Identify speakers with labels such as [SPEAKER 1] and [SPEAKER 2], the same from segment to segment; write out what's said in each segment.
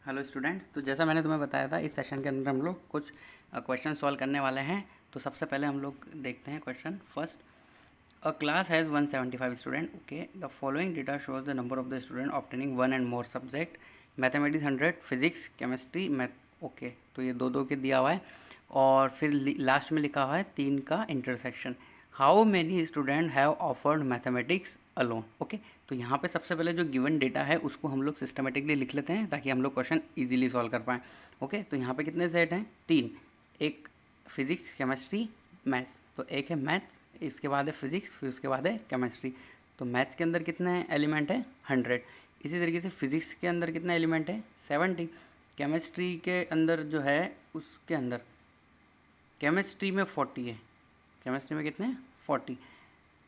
[SPEAKER 1] Hello students, तो जैसा मैंने तुम्हें बताया था इस सेशन के अंदर हम लोग कुछ क्वेश्चन सॉल्व करने वाले हैं। तो सबसे पहले हम लोग देखते हैं question first. A class has 175 student. Okay, the following data shows the number of the student obtaining one and more subject. Mathematics 100, physics, chemistry, math. Okay, तो ये दो दो के दिया हुआ है और फिर लास्ट में लिखा हुआ है 3 का intersection. How many student have offered mathematics alone. Okay, तो यहाँ पे सबसे पहले जो गिवन डेटा है उसको हम लोग सिस्टमेटिकली लिख लेते हैं ताकि हम लोग क्वेश्चन इजीली सॉल्व कर पाएँ। ओके, तो यहाँ पे कितने सेट हैं? 3। एक फिजिक्स, केमिस्ट्री, मैथ्स। तो एक है मैथ्स, इसके बाद है फिजिक्स, फिर उसके बाद है केमिस्ट्री। तो मैथ्स के अंदर कितने एलिमेंट है? 100। इसी तरीके से फिजिक्स के अंदर कितना एलिमेंट है? 70। केमिस्ट्री के अंदर जो है उसके अंदर केमिस्ट्री में 40 है। केमिस्ट्री में कितने? 40।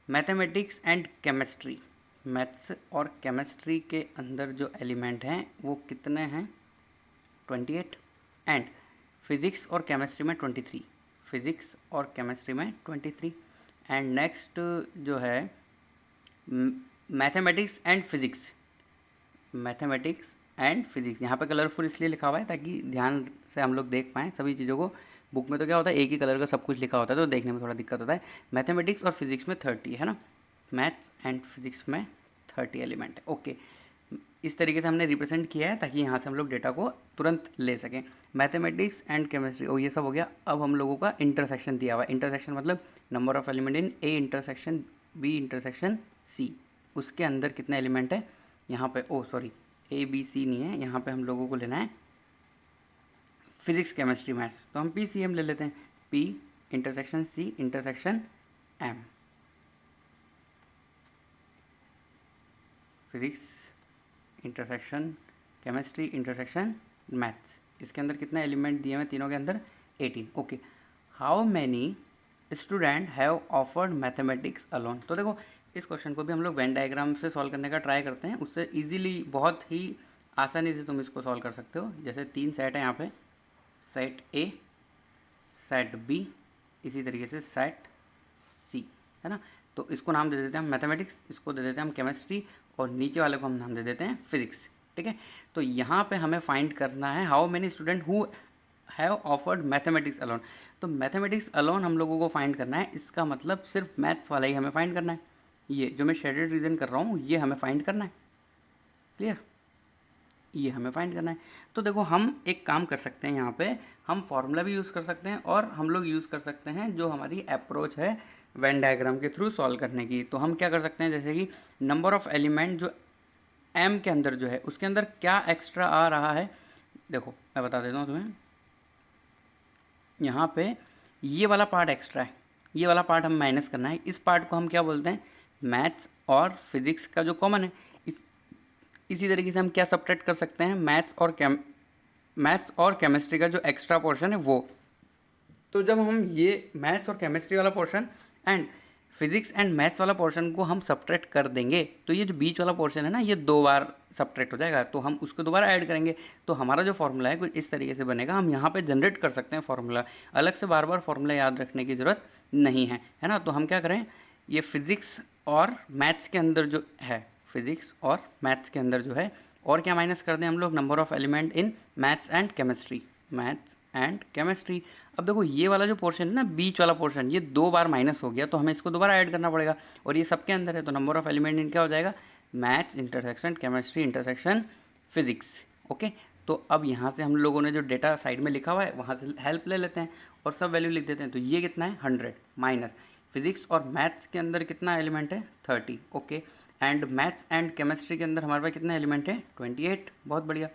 [SPEAKER 1] मैथमेटिक्स एंड केमिस्ट्री, मैथ्स और केमिस्ट्री के अंदर जो एलिमेंट हैं वो कितने हैं? 28। एंड फिज़िक्स और केमिस्ट्री में 23। फिज़िक्स और केमिस्ट्री में 23। एंड नेक्स्ट जो है mathematics and physics, mathematics and physics. यहाँ पे कलरफुल इसलिए लिखा हुआ है ताकि ध्यान से हम लोग देख पाएँ सभी चीज़ों को। बुक में तो क्या होता है, एक ही कलर का सब कुछ लिखा होता है तो देखने में थोड़ा दिक्कत होता है। मैथमेटिक्स और फिजिक्स में 30 है ना, मैथ्स एंड फिजिक्स में 30 एलिमेंट है। ओके, इस तरीके से हमने रिप्रेजेंट किया है ताकि यहाँ से हम लोग डेटा को तुरंत ले सकें। मैथमेटिक्स एंड केमिस्ट्री, ओ ये सब हो गया। अब हम लोगों का इंटरसेक्शन दिया हुआ है। इंटरसेक्शन मतलब number of element in A intersection B intersection C. उसके अंदर कितने एलिमेंट है यहाँ पे? ओ सॉरी, ए बी सी नहीं है, यहाँ पे हम लोगों को लेना है फिजिक्स, केमिस्ट्री, मैथ्स। तो हम पी सी एम ले लेते हैं। P intersection C intersection M. Physics intersection chemistry intersection maths. इसके अंदर कितने एलिमेंट दिए हुए हैं तीनों के अंदर? 18। Okay, how many student have offered mathematics alone. तो देखो इस क्वेश्चन को भी हम लोग वेन डायग्राम से सॉल्व करने का ट्राई करते हैं, उससे इजीली बहुत ही आसानी से तुम इसको सॉल्व कर सकते हो। जैसे 3 सेट है यहाँ पे, सेट ए, सेट बी, इसी तरीके से सेट सी, है ना। तो इसको नाम दे देते हैं हम मैथमेटिक्स, इसको दे देते हैं हम केमिस्ट्री और नीचे वाले को हम नाम दे देते हैं फिजिक्स। ठीक है, तो यहाँ पे हमें फाइंड करना है how many student who have offered mathematics alone. तो मैथमेटिक्स अलोन हम लोगों को फाइंड करना है, इसका मतलब सिर्फ मैथ्स वाला ही हमें फाइंड करना है। ये जो मैं शेडेड रीजन कर रहा हूँ ये हमें फाइंड करना है। क्लियर, ये हमें फाइंड करना है। तो देखो हम एक काम कर सकते हैं, यहाँ पे हम फॉर्मूला भी यूज़ कर सकते हैं और हम लोग यूज़ कर सकते हैं जो हमारी अप्रोच है वेन डायग्राम के थ्रू सॉल्व करने की। तो हम क्या कर सकते हैं, जैसे कि नंबर ऑफ एलिमेंट जो एम के अंदर जो है उसके अंदर क्या एक्स्ट्रा आ रहा है, देखो मैं बता देता हूँ तुम्हें। यहाँ पे ये वाला पार्ट एक्स्ट्रा है, ये वाला पार्ट हम माइनस करना है। इस पार्ट को हम क्या बोलते हैं? मैथ्स और फिजिक्स का जो कॉमन है। इसी तरीके से हम क्या सब्ट्रैक्ट कर सकते हैं? मैथ्स और केमिस्ट्री का जो एक्स्ट्रा पोर्शन है वो। तो जब हम ये मैथ्स और केमिस्ट्री वाला portion and physics and maths वाला पोर्शन को हम सब्ट्रैक्ट कर देंगे तो ये जो बीच वाला पोर्शन है ना ये 2 बार सब्ट्रैक्ट हो जाएगा, तो हम उसको दोबारा ऐड करेंगे। तो हमारा जो फॉर्मूला है कुछ इस तरीके से बनेगा। हम यहाँ पे जनरेट कर सकते हैं फॉर्मूला, अलग से बार बार फॉर्मूला याद रखने की ज़रूरत नहीं है ना। तो हम क्या करें, ये फिजिक्स और मैथ्स के अंदर जो है, फिजिक्स और मैथ्स के अंदर जो है और क्या माइनस कर दें हम लोग? Number of element in maths and chemistry, maths and chemistry. अब देखो ये वाला जो पोर्शन है ना, बीच वाला पोर्शन, ये 2 बार माइनस हो गया तो हमें इसको दोबारा ऐड करना पड़ेगा और ये सबके अंदर है। तो नंबर ऑफ एलिमेंट इन क्या हो जाएगा? Maths intersection chemistry intersection physics. Okay, तो अब यहाँ से हम लोगों ने जो डेटा साइड में लिखा हुआ है वहाँ से हेल्प ले लेते हैं और सब वैल्यू लिख देते हैं। तो ये कितना है? 100 माइनस फिजिक्स और मैथ्स के अंदर कितना एलिमेंट है? 30। Okay, and maths and chemistry के अंदर हमारे पास कितना एलिमेंट है? 28। बहुत बढ़िया।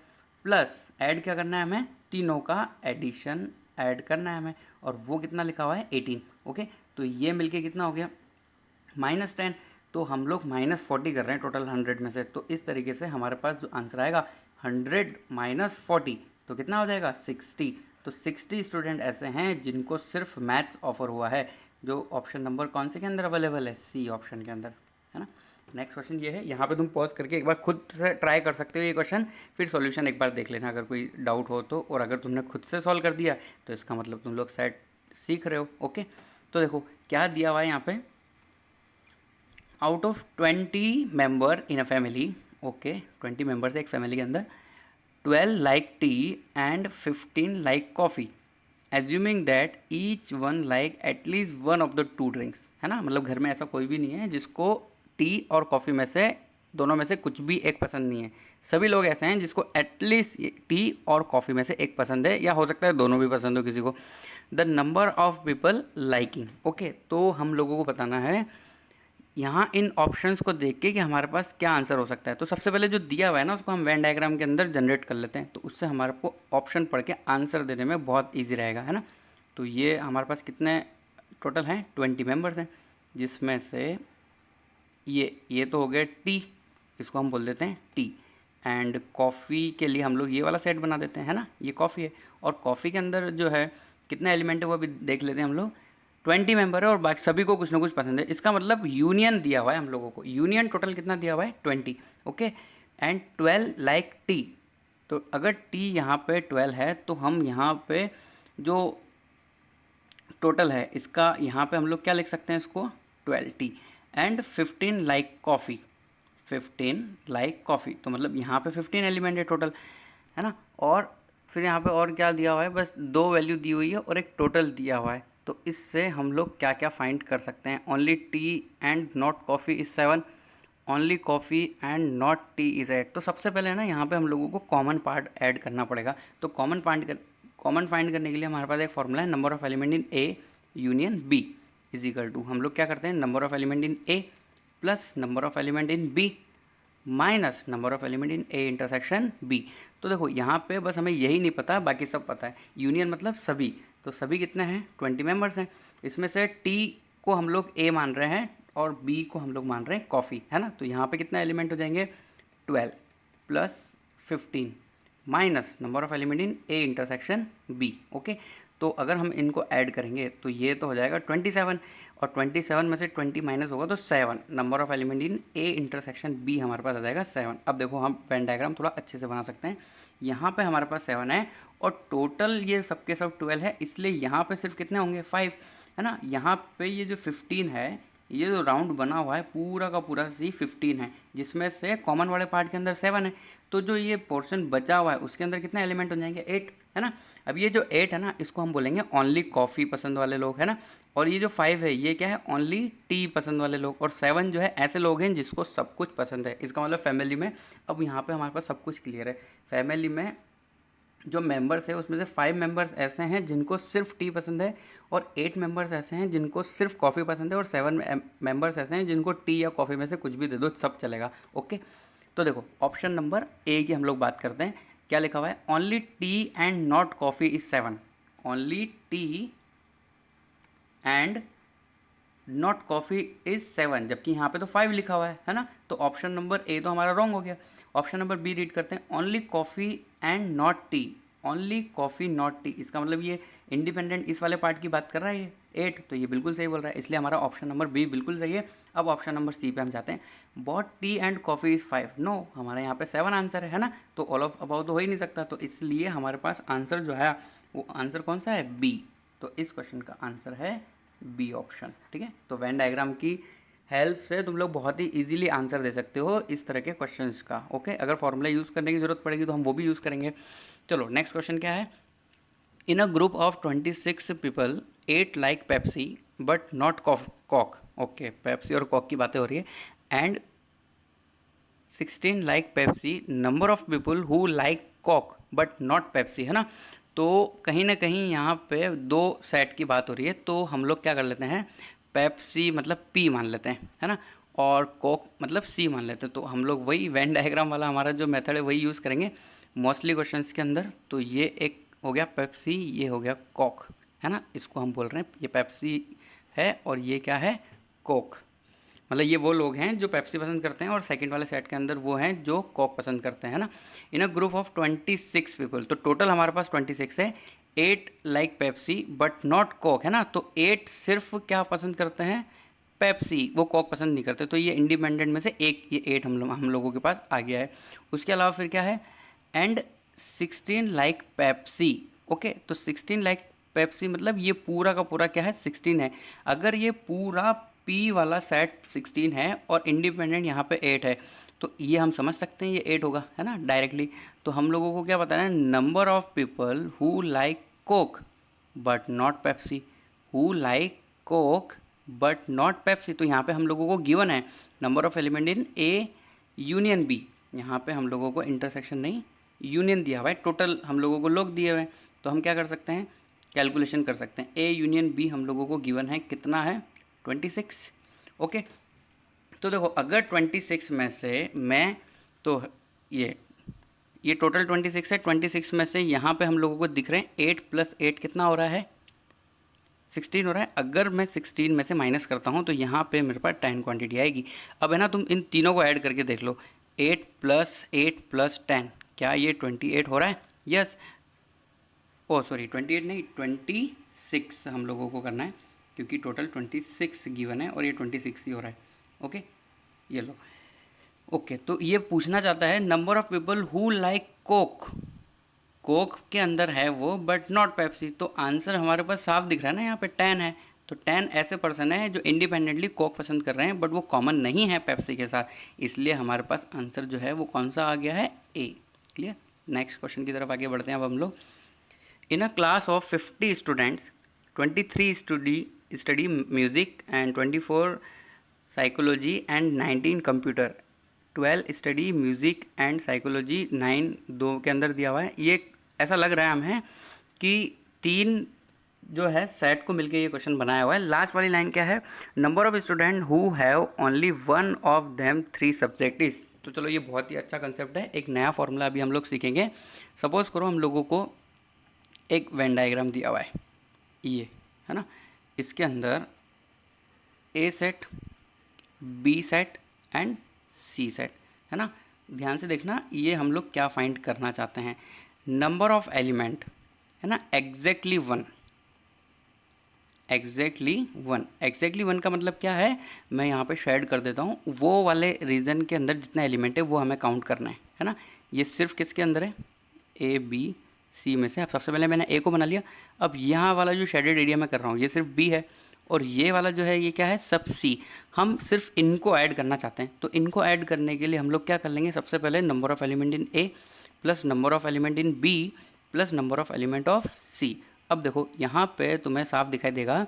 [SPEAKER 1] प्लस ऐड क्या करना है हमें? तीनों का एडिशन ऐड करना है हमें, और वो कितना लिखा हुआ है? 18। ओके, तो ये मिलके कितना हो गया? -10। तो हम लोग -40 कर रहे हैं टोटल 100 में से। तो इस तरीके से हमारे पास जो आंसर आएगा 100 माइनस 40 तो कितना हो जाएगा? 60। तो 60 स्टूडेंट ऐसे हैं जिनको सिर्फ मैथ्स ऑफर हुआ है, जो ऑप्शन नंबर कौन से के अंदर अवेलेबल है? सी ऑप्शन के अंदर, है ना। नेक्स्ट क्वेश्चन ये है, यहाँ पे तुम पॉज करके एक बार खुद से ट्राई कर सकते हो ये क्वेश्चन, फिर सॉल्यूशन एक बार देख लेना अगर कोई डाउट हो तो। और अगर तुमने खुद से सॉल्व कर दिया तो इसका मतलब तुम लोग शायद सीख रहे हो। ओके, तो देखो क्या दिया हुआ है यहाँ पे, out of 20 member in a family. Okay, 20 members है एक फैमिली के अंदर, 12 like tea and 15 like coffee, assuming that each one like at least one of the two drinks, है ना। मतलब घर में ऐसा कोई भी नहीं है जिसको टी और कॉफ़ी में से दोनों में से कुछ भी एक पसंद नहीं है। सभी लोग ऐसे हैं जिसको एटलीस्ट टी और कॉफ़ी में से एक पसंद है, या हो सकता है दोनों भी पसंद हो किसी को। The number of people liking, okay. तो हम लोगों को बताना है यहाँ इन ऑप्शंस को देख के कि हमारे पास क्या आंसर हो सकता है। तो सबसे पहले जो दिया हुआ है ना उसको हम वेन डायग्राम के अंदर जनरेट कर लेते हैं, तो उससे हमारे को ऑप्शन पढ़ के आंसर देने में बहुत ईजी रहेगा, है ना। तो ये हमारे पास कितने टोटल हैं, 20 मेंबर्स हैं, जिसमें से ये तो हो गए टी, इसको हम बोल देते हैं टी। एंड कॉफ़ी के लिए हम लोग ये वाला सेट बना देते हैं, है ना, ये कॉफ़ी है। और कॉफ़ी के अंदर जो है कितने एलिमेंट है वो अभी देख लेते हैं हम लोग। 20 मेंबर है और बाकी सभी को कुछ ना कुछ पसंद है। इसका मतलब यूनियन दिया हुआ है हम लोगों को, यूनियन टोटल कितना दिया हुआ है, 20, ओके। एंड 12 लाइक टी, तो अगर टी यहाँ पे 12 है तो हम यहाँ पे जो टोटल है इसका यहाँ पे हम लोग क्या लिख सकते हैं, इसको 12 T. And 15 like coffee, 15 like coffee, तो मतलब यहाँ पे 15 एलिमेंट है टोटल, है ना। और फिर यहाँ पे और क्या दिया हुआ है, बस 2 वैल्यू दी हुई है और एक टोटल दिया हुआ है। तो इससे हम लोग क्या क्या फाइंड कर सकते हैं, only T and not coffee is 7, only coffee and not T is 8। तो सबसे पहले ना यहाँ पे हम लोगों को कॉमन पार्ट ऐड करना पड़ेगा। तो कॉमन फाइंड करने के लिए हमारे पास एक फॉर्मूला है, number of element in A union B is equal to, हम लोग क्या करते हैं, number of element in A plus number of element in B minus number of element in A intersection B. तो देखो यहाँ पे बस हमें यही नहीं पता, बाकी सब पता है। यूनियन मतलब सभी, तो सभी कितने हैं, 20 मेंबर्स हैं। इसमें से टी को हम लोग ए मान रहे हैं और बी को हम लोग मान रहे हैं कॉफ़ी, है ना। तो यहाँ पे कितना एलिमेंट हो जाएंगे, 12 plus 15 minus number of element in A intersection B, okay. तो अगर हम इनको ऐड करेंगे तो ये तो हो जाएगा 27, और 27 में से 20 माइनस होगा तो 7, number of element in A intersection B हमारे पास आ जाएगा 7। अब देखो हम वेन डायग्राम थोड़ा अच्छे से बना सकते हैं। यहाँ पे हमारे पास 7 है और टोटल ये सबके सब 12 है, इसलिए यहाँ पे सिर्फ कितने होंगे, 5, है ना। यहाँ पे ये जो 15 है, ये जो राउंड बना हुआ है पूरा का पूरा सी 15 है, जिसमें से कॉमन वाले पार्ट के अंदर 7 है। तो जो ये पोर्शन बचा हुआ है उसके अंदर कितने एलिमेंट हो जाएंगे, 8, है ना। अब ये जो 8 है ना, इसको हम बोलेंगे ओनली कॉफ़ी पसंद वाले लोग, है ना। और ये जो 5 है ये क्या है, ओनली टी पसंद वाले लोग। और 7 जो है ऐसे लोग हैं जिसको सब कुछ पसंद है। इसका मतलब फैमिली में, अब यहाँ पे हमारे पास सब कुछ क्लियर है। फैमिली में जो मेंबर्स है उसमें से 5 मेंबर्स ऐसे हैं जिनको सिर्फ टी पसंद है, और 8 मेंबर्स ऐसे हैं जिनको सिर्फ कॉफ़ी पसंद है, और 7 मेंबर्स ऐसे हैं जिनको टी या कॉफ़ी में से कुछ भी दे दो सब चलेगा, ओके। तो देखो ऑप्शन नंबर ए की हम लोग बात करते हैं। क्या लिखा हुआ है, only T and not coffee is 7, only T and not coffee is 7, जबकि यहाँ पे तो 5 लिखा हुआ है ना। तो ऑप्शन नंबर ए तो हमारा रॉन्ग हो गया। ऑप्शन नंबर बी रीड करते हैं, only coffee and not T, only coffee not T, इसका मतलब ये इंडिपेंडेंट इस वाले पार्ट की बात कर रहा है, ये 8, तो ये बिल्कुल सही बोल रहा है, इसलिए हमारा ऑप्शन नंबर बी बिल्कुल सही है। अब ऑप्शन नंबर सी पे हम जाते हैं, both tea and coffee is 5, no, हमारे यहाँ पे 7 आंसर है ना। तो ऑल ऑफ अबाउट तो हो ही नहीं सकता, तो इसलिए हमारे पास आंसर जो है वो आंसर कौन सा है, बी। तो इस क्वेश्चन का आंसर है बी ऑप्शन, ठीक है। तो वेन डायग्राम की हेल्प से तुम लोग बहुत ही इजीली आंसर दे सकते हो इस तरह के क्वेश्चंस का, ओके। अगर फॉर्मूला यूज़ करने की ज़रूरत पड़ेगी तो हम वो भी यूज़ करेंगे। चलो नेक्स्ट क्वेश्चन क्या है, in a group of 26 people 8 like Pepsi but not Coke, okay, Pepsi और कॉक की बातें हो रही है, and 16 like Pepsi, number of people who like Coke but not Pepsi, है ना। तो कहीं ना कहीं यहाँ पे 2 सेट की बात हो रही है, तो हम लोग क्या कर लेते हैं, पेप्सी मतलब पी मान लेते हैं, है ना, और कोक मतलब सी मान लेते हैं। तो हम लोग वही वेन डायग्राम वाला हमारा जो मेथड है वही यूज़ करेंगे मोस्टली क्वेश्चंस के अंदर। तो ये एक हो गया पेप्सी, ये हो गया कोक, है ना, इसको हम बोल रहे हैं ये पेप्सी है और ये क्या है, कोक। मतलब ये वो लोग हैं जो पेप्सी पसंद करते हैं और सेकंड वाले सेट के अंदर वो हैं जो कोक पसंद करते हैं, है ना। इन अ ग्रुप ऑफ 26 पीपल, तो टोटल हमारे पास 26 है। 8 like Pepsi but not Coke, है ना। तो 8 सिर्फ क्या पसंद करते हैं, पेप्सी, वो कोक पसंद नहीं करते। तो ये इंडिपेंडेंट में से एक, ये 8 हम लोगों के पास आ गया है। उसके अलावा फिर क्या है, एंड 16 लाइक पेप्सी, ओके। तो 16 लाइक पेप्सी मतलब ये पूरा का पूरा क्या है, 16 है। अगर ये पूरा पी वाला सेट 16 है और इंडिपेंडेंट यहाँ पे 8 है, तो ये हम समझ सकते हैं ये 8 होगा, है ना, डायरेक्टली। तो हम लोगों को क्या बताना है, number of people who like Coke but not Pepsi, who like Coke but not Pepsi. तो यहाँ पे हम लोगों को गिवन है number of element in A union B, यहाँ पे हम लोगों को इंटरसेक्शन नहीं यूनियन दिया हुआ है, टोटल हम लोगों को लोग दिए हुए हैं। तो हम क्या कर सकते हैं, कैलकुलेशन कर सकते हैं। ए यूनियन बी हम लोगों को गिवन है कितना है, 26। ओके, तो देखो अगर 26 में से मैं, तो ये टोटल 26 है, 26 में से यहाँ पे हम लोगों को दिख रहे हैं 8 + 8 कितना हो रहा है, 16 हो रहा है। अगर मैं 16 में से माइनस करता हूँ तो यहाँ पे मेरे पास 10 क्वांटिटी आएगी। अब है ना, तुम इन तीनों को ऐड करके देख लो, 8 + 8 + 10, क्या ये 28 हो रहा है? यस। ओ सॉरी, 28 नहीं, 26 हम लोगों को करना है, क्योंकि टोटल 26 गिवन है और ये 26 ही हो रहा है। ओके, ये लो। ओके, तो ये पूछना चाहता है number of people who like Coke, Coke के अंदर है वो बट नॉट पेप्सी। तो आंसर हमारे पास साफ दिख रहा है ना, यहाँ पे 10 है। तो 10 ऐसे पर्सन है जो इंडिपेंडेंटली कोक पसंद कर रहे हैं, बट वो कॉमन नहीं है पेप्सी के साथ, इसलिए हमारे पास आंसर जो है वो कौन सा आ गया है, ए। क्लियर। नेक्स्ट क्वेश्चन की तरफ आगे बढ़ते हैं अब हम लोग। In a class of 50 students, 23 study music and 24 psychology and 19 computer, 12 study music and psychology, 9 दो के अंदर दिया हुआ है। ये ऐसा लग रहा है हमें कि 3 जो है सेट को मिलके ये क्वेश्चन बनाया हुआ है। लास्ट वाली लाइन क्या है, number of student who have only one of them 3 subjects. तो चलो ये बहुत ही अच्छा कंसेप्ट है। एक नया फॉर्मूला अभी हम लोग सीखेंगे। सपोज करो हम लोगों को एक वेन डायग्राम दिया हुआ है, ये है ना, इसके अंदर A set, B set and C set, है ना। ध्यान से देखना, ये हम लोग क्या फाइंड करना चाहते हैं, नंबर ऑफ एलिमेंट, है ना, एग्जैक्टली वन। एग्जैक्टली वन का मतलब क्या है, मैं यहाँ पे शेड कर देता हूँ, वो वाले रीजन के अंदर जितना एलिमेंट है वो हमें काउंट करना है ना। ये सिर्फ किसके अंदर है, ए बी सी में से। अब सबसे पहले मैंने ए को बना लिया। अब यहाँ वाला जो शेडेड एरिया मैं कर रहा हूँ ये सिर्फ बी है, और ये वाला जो है ये क्या है, सब सी। हम सिर्फ इनको ऐड करना चाहते हैं। तो इनको ऐड करने के लिए हम लोग क्या कर लेंगे, सबसे पहले number of element in A plus number of element in B plus number of element of C. अब देखो यहाँ पे तुम्हें साफ दिखाई देगा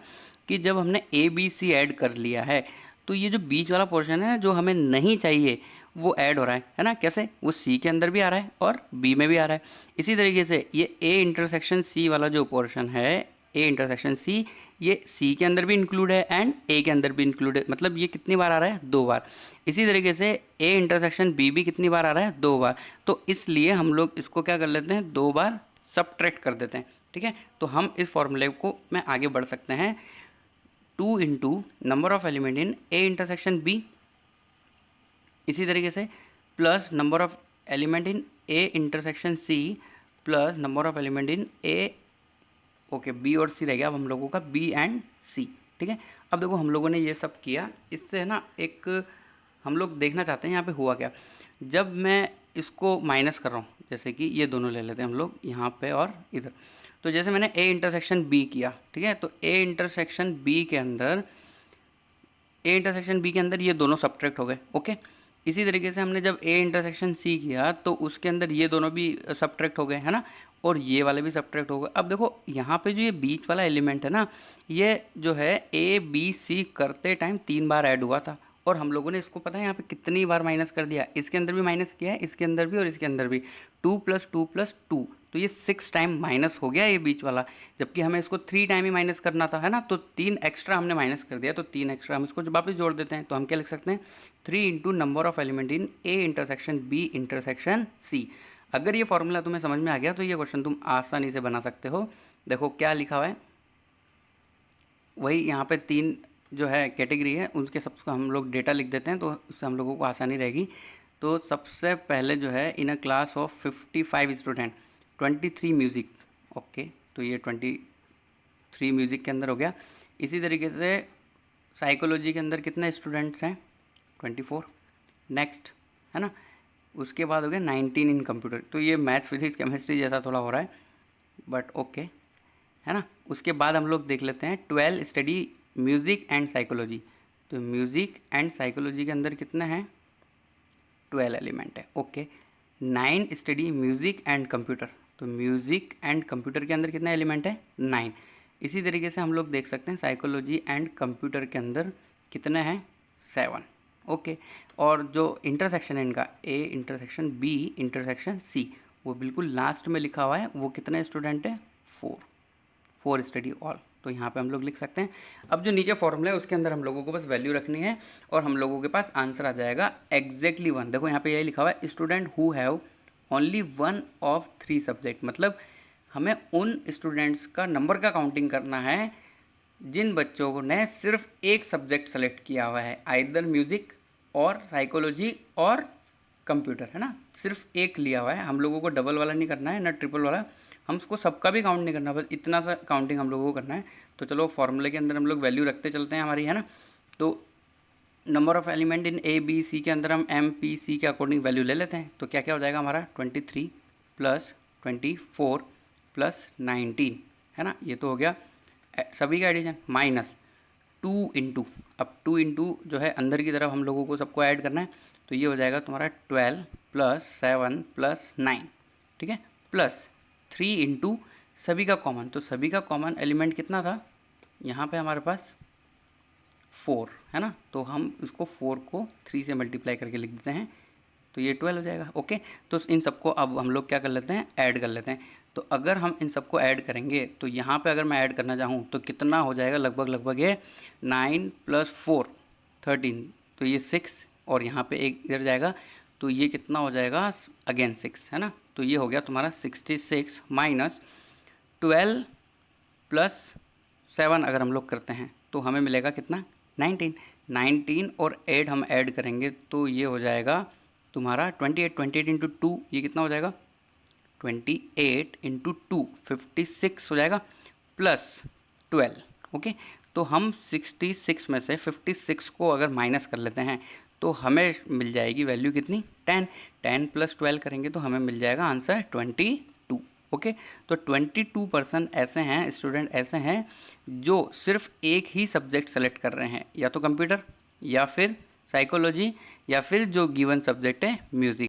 [SPEAKER 1] कि जब हमने ए बी सी ऐड कर लिया है तो ये जो बीच वाला पोर्शन है जो हमें नहीं चाहिए वो ऐड हो रहा है ना। कैसे, वो सी के अंदर भी आ रहा है और बी में भी आ रहा है। इसी तरीके से ये ए इंटरसेक्शन सी वाला जो पोर्शन है, ए इंटरसेक्शन सी, ये सी के अंदर भी इंक्लूड है एंड ए के अंदर भी इंक्लूड है। मतलब ये कितनी बार आ रहा है, 2 बार। इसी तरीके से ए इंटरसेक्शन बी भी कितनी बार आ रहा है, 2 बार। तो इसलिए हम लोग इसको क्या कर लेते हैं, 2 बार सबट्रैक्ट कर देते हैं। ठीक है, तो हम इस फॉर्मूले को में आगे बढ़ सकते हैं, 2 into number of element in A intersection B, इसी तरीके से plus number of element in A intersection C plus number of element in A, okay, B और सी रह गया अब हम लोगों का, बी एंड सी। ठीक है, अब देखो हम लोगों ने ये सब किया, इससे है ना एक हम लोग देखना चाहते हैं यहाँ पे हुआ क्या। जब मैं इसको माइनस कर रहा हूँ, जैसे कि ये दोनों ले लेते हैं हम लोग यहाँ पे और इधर, तो जैसे मैंने ए इंटरसेक्शन बी किया, ठीक है, तो ए इंटरसेक्शन बी के अंदर ये दोनों सब्ट्रैक्ट हो गए। ओके, इसी तरीके से हमने जब ए इंटरसेक्शन सी किया तो उसके अंदर ये दोनों भी सब्ट्रैक्ट हो गए, है ना, और ये वाले भी सब्ट्रैक्ट हो गए। अब देखो यहाँ पे जो ये बीच वाला एलिमेंट है ना, ये जो है ए बी सी करते टाइम 3 बार ऐड हुआ था, और हम लोगों ने इसको पता है यहाँ पे कितनी बार माइनस कर दिया, इसके अंदर भी माइनस किया है, इसके अंदर भी और इसके अंदर भी, 2 + 2 + 2, तो ये 6 टाइम माइनस हो गया ये बीच वाला, जबकि हमें इसको 3 टाइम ही माइनस करना था, है ना। तो 3 एक्स्ट्रा हमने माइनस कर दिया, तो 3 एक्स्ट्रा हम इसको जब वापस जोड़ देते हैं तो हम क्या लिख सकते हैं, 3 into number of element in A intersection B intersection C. अगर ये फॉर्मूला तुम्हें समझ में आ गया तो ये क्वेश्चन तुम आसानी से बना सकते हो। देखो क्या लिखा हुआ है, वही यहाँ पे 3 जो है कैटेगरी है उनके सबको हम लोग डेटा लिख देते हैं, तो उससे हम लोगों को आसानी रहेगी। तो सबसे पहले जो है in a class of 55 student, 23 music, okay, तो ये 23 म्यूज़िक के अंदर हो गया। इसी तरीके से साइकोलॉजी के अंदर कितने स्टूडेंट्स हैं, 24, नेक्स्ट, है ना। उसके बाद हो गया 19 इन कंप्यूटर, तो ये मैथ्स फिजिक्स केमिस्ट्री जैसा थोड़ा हो रहा है, बट ओके, है ना। उसके बाद हम लोग देख लेते हैं 12 स्टडी म्यूज़िक एंड साइकोलॉजी, तो म्यूज़िक एंड साइकोलॉजी के अंदर कितने हैं, 12 एलिमेंट है। Okay, 9 study music and computer, तो म्यूज़िक एंड कंप्यूटर के अंदर कितने एलिमेंट है? 9। इसी तरीके से हम लोग देख सकते हैं साइकोलॉजी एंड कंप्यूटर के अंदर कितने हैं? 7। ओके, और जो इंटरसेक्शन है इनका A intersection B intersection C, वो बिल्कुल लास्ट में लिखा हुआ है, वो कितने स्टूडेंट है? 4 स्टडी ऑल। तो यहाँ पे हम लोग लिख सकते हैं। अब जो नीचे फॉर्मूला है उसके अंदर हम लोगों को बस वैल्यू रखनी है और हम लोगों के पास आंसर आ जाएगा एग्जैक्टली 1। देखो यहाँ पे यही लिखा हुआ है, student who have only 1 of 3 subject, मतलब हमें उन स्टूडेंट्स का नंबर का काउंटिंग करना है जिन बच्चों ने सिर्फ एक सब्जेक्ट सेलेक्ट किया हुआ है, आइदर म्यूज़िक और साइकोलॉजी और कंप्यूटर, है ना, सिर्फ एक लिया हुआ है। हम लोगों को डबल वाला नहीं करना है ना ट्रिपल वाला, हम उसको सबका भी काउंट नहीं करना, बस इतना सा काउंटिंग हम लोगों को करना है। तो चलो फॉर्मूले के अंदर हम लोग वैल्यू रखते चलते हैं हमारी, है ना। तो number of element in A B C के अंदर हम एम पी सी के अकॉर्डिंग वैल्यू ले लेते हैं। तो क्या क्या हो जाएगा हमारा? 23 + 24 + 19, है ना, ये तो हो गया सभी का एडिशन, माइनस 2 इंटू, अब 2 इंटू जो है अंदर की तरफ हम लोगों को सबको ऐड करना है, तो ये हो जाएगा तुम्हारा 12 + 7 + 9, ठीक है, प्लस 3 इंटू सभी का कॉमन, तो सभी का कॉमन एलिमेंट कितना था? यहाँ पे हमारे पास 4 है ना, तो हम इसको 4 को 3 से मल्टीप्लाई करके लिख देते हैं, तो ये 12 हो जाएगा। ओके, तो इन सबको अब हम लोग क्या कर लेते हैं? ऐड कर लेते हैं। तो अगर हम इन सबको ऐड करेंगे तो यहाँ पे अगर मैं ऐड करना चाहूँ तो कितना हो जाएगा? लगभग ये 9 + 4 13, तो ये 6 और यहाँ पे एक इधर जाएगा, तो ये कितना हो जाएगा? अगेन 6, है ना, तो ये हो गया तुम्हारा 66 माइनस 12 + 7 अगर हम लोग करते हैं तो हमें मिलेगा कितना? 19 और 8 हम ऐड करेंगे तो ये हो जाएगा तुम्हारा 28 इंटू 2, ये कितना हो जाएगा? 28 इंटू 2 56 हो जाएगा, प्लस 12। ओके, तो हम 66 में से 56 को अगर माइनस कर लेते हैं तो हमें मिल जाएगी वैल्यू कितनी? 10 + 12 करेंगे तो हमें मिल जाएगा आंसर 22। ओके, तो 22% ऐसे हैं, स्टूडेंट ऐसे हैं जो सिर्फ एक ही सब्जेक्ट सेलेक्ट कर रहे हैं, या तो कंप्यूटर या फिर साइकोलॉजी या फिर जो गिवन सब्जेक्ट है म्यूज़िक।